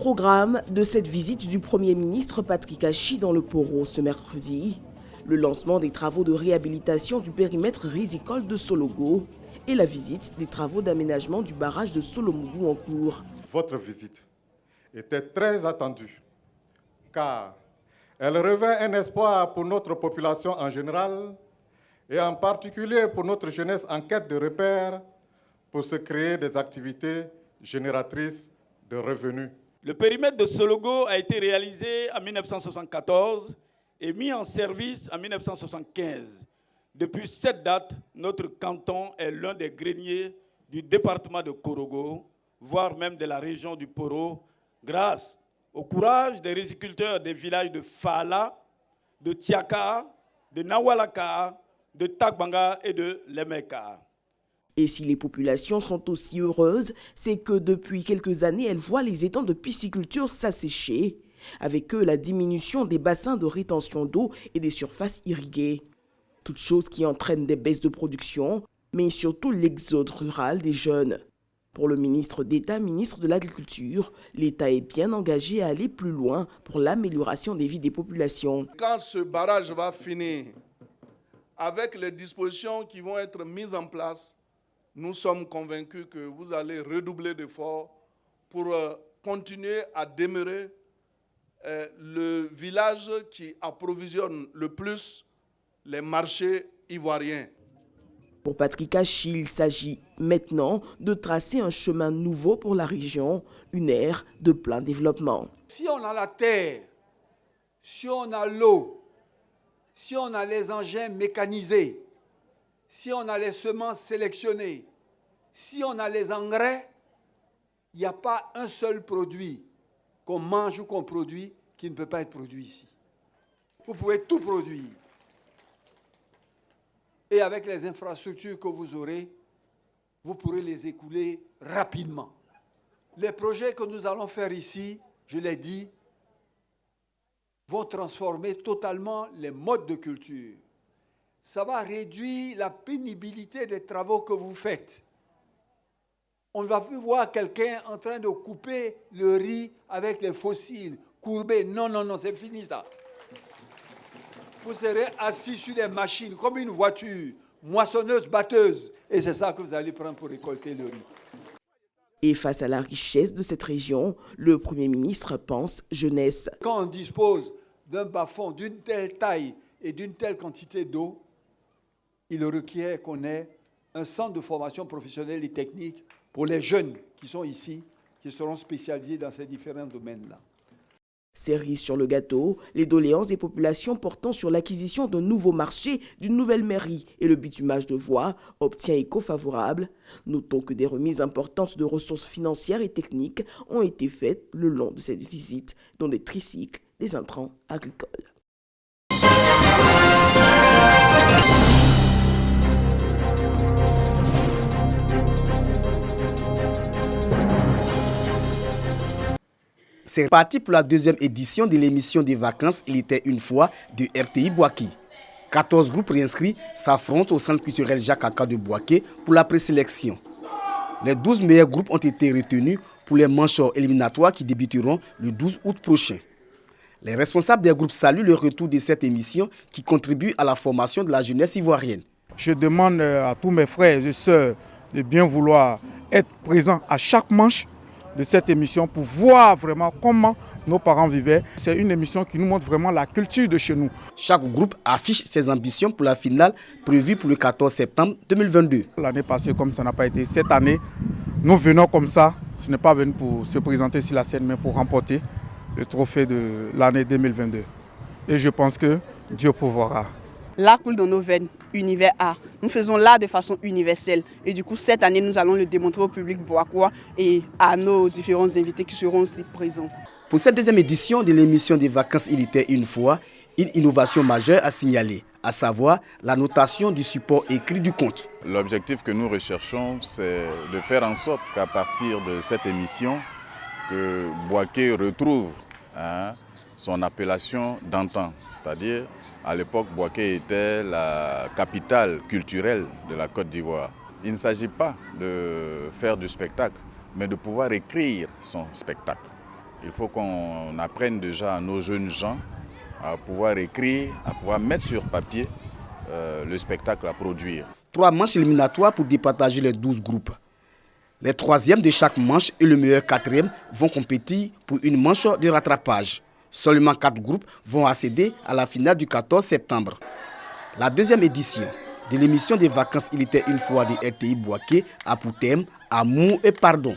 programme de cette visite du Premier ministre Patrick Achi dans le Poro ce mercredi, le lancement des travaux de réhabilitation du périmètre risicole de Sologo et la visite des travaux d'aménagement du barrage de Solomougou en cours. Votre visite était très attendue car elle revêt un espoir pour notre population en général et en particulier pour notre jeunesse en quête de repères pour se créer des activités génératrices de revenus. Le périmètre de Sologo a été réalisé en 1974 et mis en service en 1975. Depuis cette date, notre canton est l'un des greniers du département de Korogo, voire même de la région du Poro, grâce au courage des riziculteurs des villages de Fala, de Tiaka, de Nawalaka, de Tagbanga et de Lemeka. Et si les populations sont aussi heureuses, c'est que depuis quelques années, elles voient les étangs de pisciculture s'assécher, avec eux la diminution des bassins de rétention d'eau et des surfaces irriguées. Toutes choses qui entraînent des baisses de production, mais surtout l'exode rural des jeunes. Pour le ministre d'État, ministre de l'Agriculture, l'État est bien engagé à aller plus loin pour l'amélioration des vies des populations. Quand ce barrage va finir, avec les dispositions qui vont être mises en place, nous sommes convaincus que vous allez redoubler d'efforts pour continuer à demeurer le village qui approvisionne le plus les marchés ivoiriens. Pour Patrick Achi, il s'agit maintenant de tracer un chemin nouveau pour la région, une ère de plein développement. Si on a la terre, si on a l'eau, si on a les engins mécanisés, si on a les semences sélectionnées, si on a les engrais, il n'y a pas un seul produit qu'on mange ou qu'on produit qui ne peut pas être produit ici. Vous pouvez tout produire. Et avec les infrastructures que vous aurez, vous pourrez les écouler rapidement. Les projets que nous allons faire ici, je l'ai dit, vont transformer totalement les modes de culture. Ça va réduire la pénibilité des travaux que vous faites. On ne va plus voir quelqu'un en train de couper le riz avec les fossiles, courbés. Non, non, non, c'est fini ça. Vous serez assis sur des machines comme une voiture, moissonneuse, batteuse. Et c'est ça que vous allez prendre pour récolter le riz. Et face à la richesse de cette région, le Premier ministre pense jeunesse. Quand on dispose d'un bas-fond d'une telle taille et d'une telle quantité d'eau, il requiert qu'on ait un centre de formation professionnelle et technique pour les jeunes qui sont ici, qui seront spécialisés dans ces différents domaines-là. Cerise sur le gâteau, les doléances des populations portant sur l'acquisition d'un nouveau marché, d'une nouvelle mairie et le bitumage de voies obtient écho favorable. Notons que des remises importantes de ressources financières et techniques ont été faites le long de cette visite, dont des tricycles, des intrants agricoles. C'est parti pour la deuxième édition de l'émission des vacances Il était une fois de RTI Boaké. 14 groupes réinscrits s'affrontent au centre culturel Jacques Aka de Boaké pour la présélection. Les 12 meilleurs groupes ont été retenus pour les manches éliminatoires qui débuteront le 12 août prochain. Les responsables des groupes saluent le retour de cette émission qui contribue à la formation de la jeunesse ivoirienne. Je demande à tous mes frères et sœurs de bien vouloir être présents à chaque manche de cette émission pour voir vraiment comment nos parents vivaient. C'est une émission qui nous montre vraiment la culture de chez nous. Chaque groupe affiche ses ambitions pour la finale prévue pour le 14 septembre 2022. L'année passée, comme ça n'a pas été, cette année, nous venons comme ça. Ce n'est pas venu pour se présenter sur la scène, mais pour remporter le trophée de l'année 2022. Et je pense que Dieu pourvoira. L'art coule dans nos veines, univers art. Nous faisons l'art de façon universelle. Et du coup, cette année, nous allons le démontrer au public boakois et à nos différents invités qui seront aussi présents. Pour cette deuxième édition de l'émission des vacances Il était une fois, une innovation majeure à signaler, à savoir la notation du support écrit du conte. L'objectif que nous recherchons, c'est de faire en sorte qu'à partir de cette émission, que Boaké retrouve son appellation d'antan. C'est-à-dire, à l'époque, Boaké était la capitale culturelle de la Côte d'Ivoire. Il ne s'agit pas de faire du spectacle, mais de pouvoir écrire son spectacle. Il faut qu'on apprenne déjà à nos jeunes gens à pouvoir écrire, à pouvoir mettre sur papier le spectacle à produire. 3 manches éliminatoires pour départager les 12 groupes. Les 3e de chaque manche et le meilleur 4e vont compétir pour une manche de rattrapage. Seulement 4 groupes vont accéder à la finale du 14 septembre. La 2e édition de l'émission des vacances Il était une fois de RTI Bouaké a pour thème Amour et pardon.